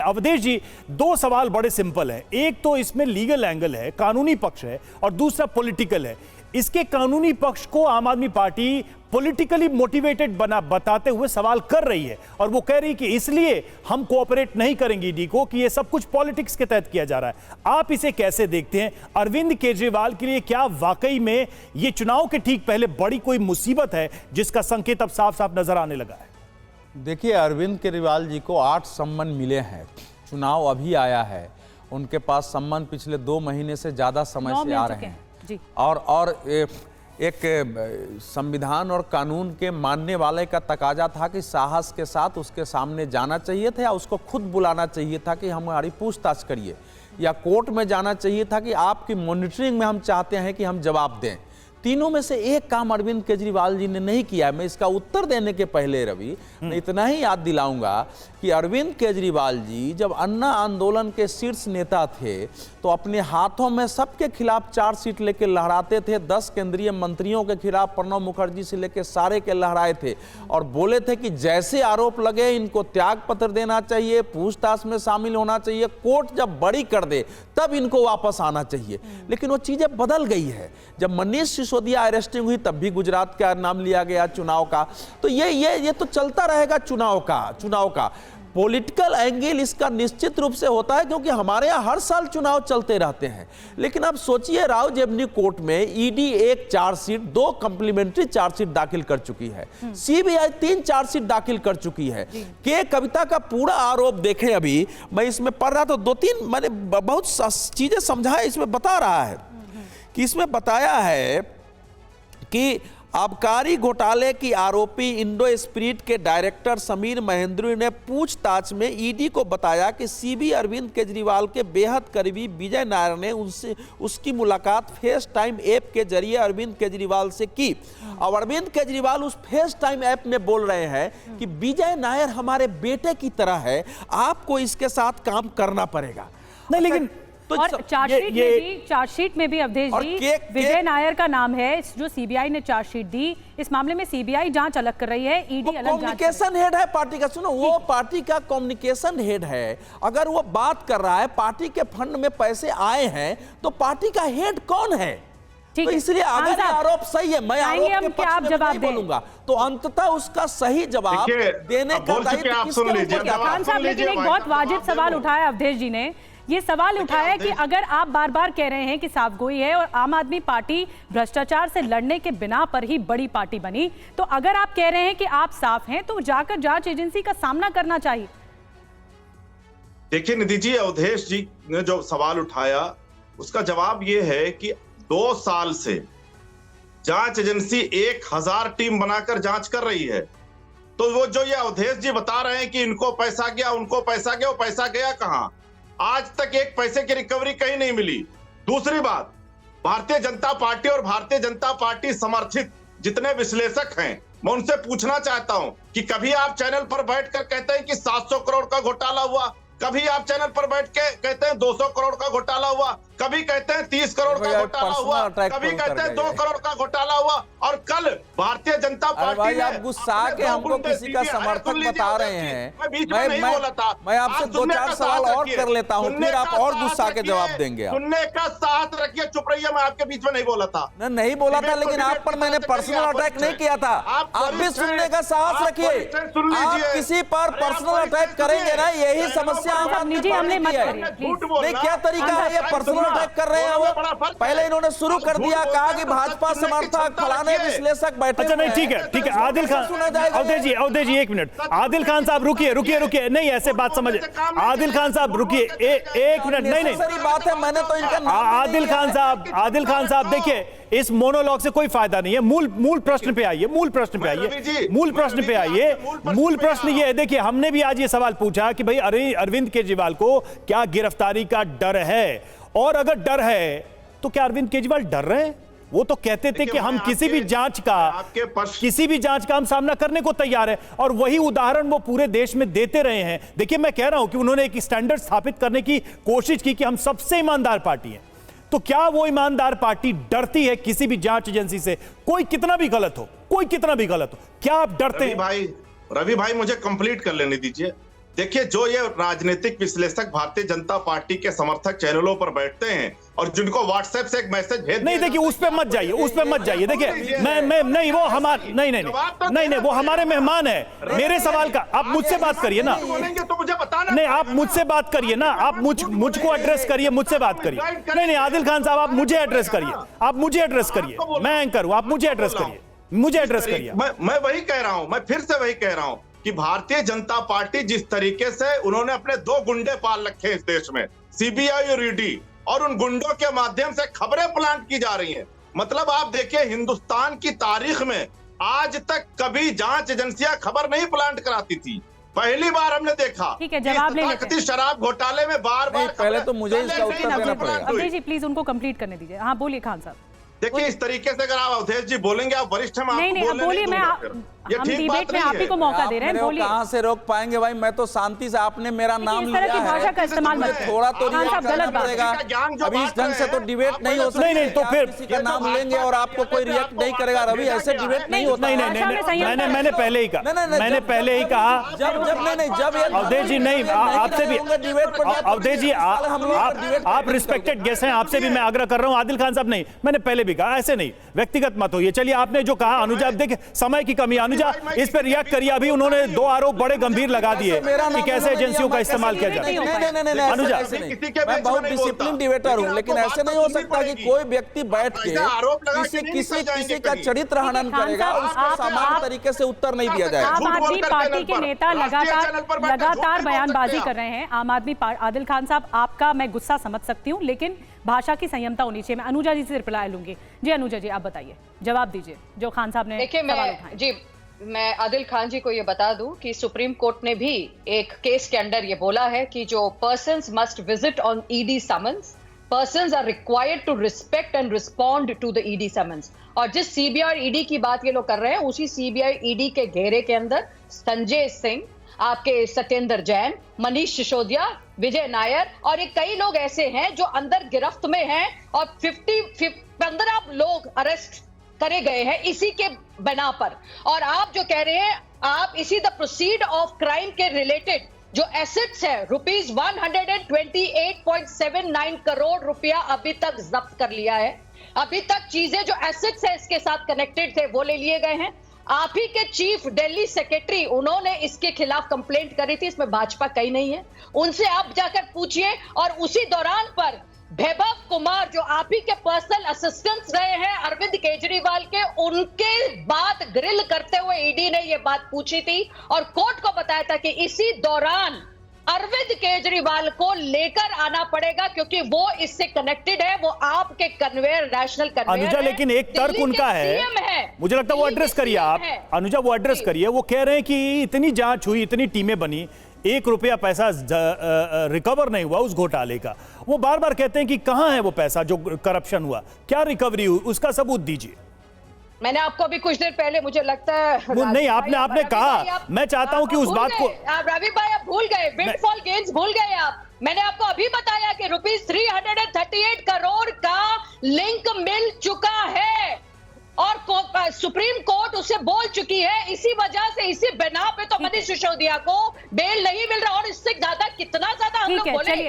अवधेश जी, दो सवाल बड़े सिंपल हैं। एक तो इसमें लीगल एंगल है, कानूनी पक्ष है, और दूसरा पॉलिटिकल है। इसके कानूनी पक्ष को आम आदमी पार्टी पॉलिटिकली मोटिवेटेड बताते हुए सवाल कर रही है, और वो कह रही कि इसलिए हम कोऑपरेट नहीं करेंगे ईडी को, कि ये सब कुछ पॉलिटिक्स के तहत किया जा रहा है। आप इसे कैसे देखते हैं? अरविंद केजरीवाल के लिए क्या वाकई में ये चुनाव के ठीक पहले बड़ी कोई मुसीबत है जिसका संकेत अब साफ साफ नजर आने लगा है? देखिए, अरविंद केजरीवाल जी को 8 सम्मन मिले हैं। चुनाव अभी आया है, उनके पास सम्मन पिछले 2 महीने से ज़्यादा समय से आ रहे हैं जी। और एक संविधान और कानून के मानने वाले का तकाजा था कि साहस के साथ उसके सामने जाना चाहिए था, या उसको खुद बुलाना चाहिए था कि हमारी पूछताछ करिए, या कोर्ट में जाना चाहिए था कि आपकी मॉनिटरिंग में हम चाहते हैं कि हम जवाब दें। तीनों में से एक काम अरविंद केजरीवाल जी ने नहीं किया। मैं इसका उत्तर देने के पहले रवि मैं इतना ही याद दिलाऊंगा कि अरविंद केजरीवाल जी जब अन्ना आंदोलन के शीर्ष नेता थे तो अपने हाथों में सबके खिलाफ चार्जशीट लेके लहराते थे। 10 केंद्रीय मंत्रियों के खिलाफ प्रणब मुखर्जी से लेकर सारे के लहराए थे, और बोले थे कि जैसे आरोप लगे इनको त्याग पत्र देना चाहिए, पूछताछ में शामिल होना चाहिए, कोर्ट जब बरी कर दे तब इनको वापस आना चाहिए। लेकिन वो चीजें बदल गई है। जब मनीष सिसोदिया अरेस्टिंग हुई तब भी गुजरात का नाम लिया गया चुनाव का। तो ये तो चलता रहेगा चुनाव का पॉलिटिकल एंगल इसका निश्चित रूप से होता है, क्योंकि हमारे यहाँ हर साल चुनाव चलते रहते हैं। लेकिन अब सोचिए, राव जेवनी कोर्ट में ईडी 1 चार्जशीट, 2 कंप्लीमेंट्री चार्जशीट दाखिल कर चुकी है, सीबीआई 3 चार्जशीट दाखिल कर चुकी है। के कविता का पूरा आरोप देखें, अभी मैं इसमें पढ़ रहा तो 2-3 मैंने बहुत चीजें समझाया। इसमें बता रहा है कि इसमें बताया है कि आबकारी घोटाले की आरोपी इंडो स्पिरिट के डायरेक्टर समीर महेंद्रू ने पूछताछ में ईडी को बताया कि सीबी अरविंद केजरीवाल के बेहद करीबी विजय नायर ने उसकी मुलाकात फेस टाइम ऐप के जरिए अरविंद केजरीवाल से की। और अरविंद केजरीवाल उस फेस टाइम ऐप में बोल रहे हैं कि विजय नायर हमारे बेटे की तरह है, आपको इसके साथ काम करना पड़ेगा। नहीं, लेकिन तो और चार्जशीट में भी अवधेश जी विजय नायर का नाम है। जो सीबीआई ने चार्जशीट दी, इस मामले में सीबीआई जांच अलग कर रही है, ईडी अलग जांच। कम्युनिकेशन हेड है पार्टी का। सुनो, वो पार्टी का कम्युनिकेशन हेड है। अगर वो बात कर रहा है पार्टी के फंड में पैसे आए हैं तो पार्टी का हेड कौन है? तो इसलिए अगर आरोप सही है, मैं आरोप के पक्ष में नहीं बोलूंगा, तो अंततः उसका सही जवाब देने का दायित्व किसके ऊपर है? खान साहब, लेकिन एक बहुत वाजिब सवाल उठाया अवधेश जी ने। ये सवाल उठाया कि अगर आप बार बार कह रहे हैं कि साफगोई है और आम आदमी पार्टी भ्रष्टाचार से लड़ने के बिना पर ही बड़ी पार्टी बनी, तो अगर आप कह रहे हैं कि आप साफ हैं तो जाकर जांच एजेंसी का सामना करना चाहिए। देखिए निधि जी, अवधेश जी ने जो सवाल उठाया उसका जवाब ये है कि 2 साल से जांच एजेंसी 1000 टीम बनाकर जांच कर रही है। तो वो जो ये अवधेश जी बता रहे हैं कि इनको पैसा गया, उनको पैसा गया, वो पैसा गया कहां? आज तक एक पैसे की रिकवरी कहीं नहीं मिली। दूसरी बात, भारतीय जनता पार्टी और भारतीय जनता पार्टी समर्थित जितने विश्लेषक हैं, मैं उनसे पूछना चाहता हूं कि कभी आप चैनल पर बैठकर कहते हैं कि 700 करोड़ का घोटाला हुआ, कभी आप चैनल पर बैठ के कहते हैं 200 करोड़ का घोटाला हुआ, कभी कहते हैं 30 करोड़ का घोटाला हुआ, कभी कहते हैं 2 करोड़ का घोटाला हुआ, और कल भारतीय जनता पार्टी ने आप गुस्सा के हमको किसी का समर्थक बता रहे हैं। मैं आपसे 2-4 सवाल और कर लेता हूं, फिर आप और गुस्सा के जवाब देंगे। सुनने का साहस रखिए, चुप रहिए। मैं आपके बीच में नहीं बोला था, नहीं बोला था, लेकिन आप पर मैंने पर्सनल अटैक नहीं किया था। आप भी सुनने का साहस रखिए। आप किसी पर पर्सनल अटैक करेंगे ना, यही समस्या नहीं, क्या तरीका है ये पर्सनल अटैक कर रहे हैं? वो पहले इन्होंने शुरू कर दिया, कहा कि भाजपा समर्थक फलाने विश्लेषक बैठे। अच्छा, नहीं, ठीक है आदिल खान, अवधेश जी 1 मिनट। आदिल खान साहब रुकिए, नहीं ऐसे बात समझे। आदिल खान साहब रुकिए 1 मिनट। नहीं बात है, मैंने तो इनका आदिल खान साहब देखिए, इस मोनोलॉग से कोई फायदा नहीं है। मूल प्रश्न पे आइए। मूल प्रश्न ये है, देखिए हमने भी आज ये सवाल पूछा कि भाई अरविंद केजरीवाल को क्या गिरफ्तारी का डर है, और अगर डर है तो क्या अरविंद केजरीवाल डर रहे हैं? वो तो कहते थे कि हम किसी भी जांच का हम सामना करने को तैयार है, और वही उदाहरण वो पूरे देश में देते रहे हैं। देखिए, मैं कह रहा हूं कि उन्होंने एक स्टैंडर्ड स्थापित करने की कोशिश की कि हम सबसे ईमानदार पार्टी हैं। तो क्या वो ईमानदार पार्टी डरती है किसी भी जांच एजेंसी से? कोई कितना भी गलत हो, क्या आप डरते हैं? रवि भाई मुझे कंप्लीट कर लेने दीजिए। देखिए, जो ये राजनीतिक विश्लेषक भारतीय जनता पार्टी के समर्थक चैनलों पर बैठते हैं और जिनको व्हाट्सएप से एक मैसेज भेज नहीं, देखिए उस पे मत जाइए, उस पे मत जाइए। देखिए मैं नहीं, वो हमारे नहीं, वो हमारे मेहमान है। मेरे सवाल का आप मुझसे बात करिए ना, बोलेंगे तो मुझे बताना नहीं, आप मुझसे बात करिए ना, आप मुझको एड्रेस करिए, मुझसे बात करिए। नहीं, आदिल खान साहब आप मुझे एड्रेस करिए, आप मुझे एड्रेस करिए। मैं एंकर हूं, आप मुझे एड्रेस करिए, मुझे एड्रेस करिए। मैं वही कह रहा हूं, मैं फिर से वही कह रहा हूं कि भारतीय जनता पार्टी जिस तरीके से उन्होंने अपने 2 गुंडे पाल रखे इस देश में, सीबीआई और ईडी, और उन गुंडों के माध्यम से खबरें प्लांट की जा रही हैं। मतलब आप देखिए, हिंदुस्तान की तारीख में आज तक कभी जांच एजेंसियां खबर नहीं प्लांट कराती थी। पहली बार हमने देखा। ठीक है, जवाब ले लेते हैं। शराब घोटाले में बार-बार पहले तो मुझे इसका उत्तर देना पड़ेगा। अवधेश जी प्लीज उनको कंप्लीट करने दीजिए। हाँ बोलिए खान साहब। देखिए, इस तरीके से अगर आप अवधेश जी बोलेंगे, आप वरिष्ठ हैं, नहीं, अब बोलिए। हम डिबेट में आप ही को मौका दे रहे हैं, बोलिए। कहां से रोक पाएंगे भाई? मैं तो शांति से, आपने मेरा नाम लिया है, इस तरह की भाषा का इस्तेमाल मत करें। थोड़ा तो खान साहब गलत बात पड़ेगा। अभी इस ढंग से तो डिबेट नहीं हो सकती। नहीं, तो फिर किसी का नाम लेंगे और आपको कोई रिएक्ट नहीं करेगा। रवि, ऐसे डिबेट नहीं होता। नहीं, मैंने पहले ही कहा, मैंने पहले ही कहा। जब अवधेश जी नहीं, आपसे भी अवधेश जी आप रिस्पेक्टेड गेस्ट हैं, आपसे भी मैं आग्रह कर रहा हूं। आदिल खान साहब नहीं, मैंने पहले भी कहा, ऐसे नहीं, व्यक्तिगत मत होइए। चलिए, आपने जो कहा अनुजा, देखिए समय की कमी, अनुजा इस पर रिएक्ट करिए। अभी उन्होंने 2 आरोप बड़े गंभीर लगा दिए कि कैसे एजेंसियों का इस्तेमाल किया जाए। अनुजा, मैं बहुत डिसिप्लिन डिबेटर हूं, लेकिन ऐसे नहीं हो सकता कि कोई व्यक्ति बैठ के किसी का चरित्र हनन करेगा और उसको सामान्य तरीके से उत्तर नहीं दिया जाएगा। आम आदमी पार्टी के नेता लगातार बयानबाजी कर रहे हैं। आम आदमी आदिल खान साहब, आपका मैं गुस्सा समझ सकती हूँ, लेकिन भाषा की संयमता होनी चाहिए। मैं अनुजा जी से रिप्लाई लूंगी। जी अनुजा जी, आप बताइए, जवाब दीजिए जो खान साहब ने सवाल उठाए। मैं आदिल खान जी को ये बता दूं कि सुप्रीम कोर्ट ने भी एक केस के अंदर ये बोला है कि जो persons must visit on ED summons, persons are required to respect and respond to the ED summons. और जिस सीबीआई और ईडी की बात ये लोग कर रहे हैं, उसी सीबीआई ईडी के घेरे के अंदर संजय सिंह, आपके सत्येंद्र जैन, मनीष सिसोदिया, विजय नायर और ये कई लोग ऐसे हैं जो अंदर गिरफ्त में हैं और 15 लोग अरेस्ट करे गए हैं इसी के बना पर। और आप जो कह रहे हैं, आप इसी द प्रोसीड ऑफ क्राइम के रिलेटेड जो एसेट्स है, रुपीज 128.79 करोड़ रुपया अभी तक जब्त कर लिया है। अभी तक चीजें जो एसेट्स है इसके साथ कनेक्टेड थे वो ले लिए गए हैं। आप ही के चीफ दिल्ली सेक्रेटरी, उन्होंने इसके खिलाफ कंप्लेंट करी थी, इसमें भाजपा कहीं नहीं है, उनसे आप जाकर पूछिए। और उसी दौरान पर वैभव कुमार जो आप ही के पर्सनल असिस्टेंट्स रहे हैं अरविंद केजरीवाल के, उनके बात ग्रिल करते हुए ईडी ने ये बात पूछी थी और कोर्ट को बताया था कि इसी दौरान अरविंद केजरीवाल को लेकर आना पड़ेगा क्योंकि वो इससे कनेक्टेड है, वो आपके कन्वेयर, नेशनल कन्वेयर। अनुजा, लेकिन एक तर्क उनका है, मुझे लगता है वो एड्रेस करिए आप। अनुजा, वो एड्रेस करिए। वो कह रहे हैं कि इतनी जांच हुई, इतनी टीमें बनी, 1 रुपया पैसा रिकवर नहीं हुआ उस घोटाले का। वो बार बार कहते हैं कि कहां है वो पैसा जो करप्शन हुआ, क्या रिकवरी हुई, उसका सबूत दीजिए। मैंने आपको अभी कुछ देर पहले, मुझे लगता है वो नहीं, आपने कहा, मैं चाहता हूं कि उस बात को आप रवि भाई आप भूल गए, विंडफॉल गेन्स भूल गए आप। मैंने आपको अभी बताया कि रुपीज 338 करोड़ का लिंक मिल चुका है और सुप्रीम कोर्ट उसे बोल चुकी है। इसी वजह से, इसी बिना पे तो मनीष सिसोदिया को बेल नहीं मिल रहा। और इससे ज्यादा कितना ज्यादा हम लोग बोले।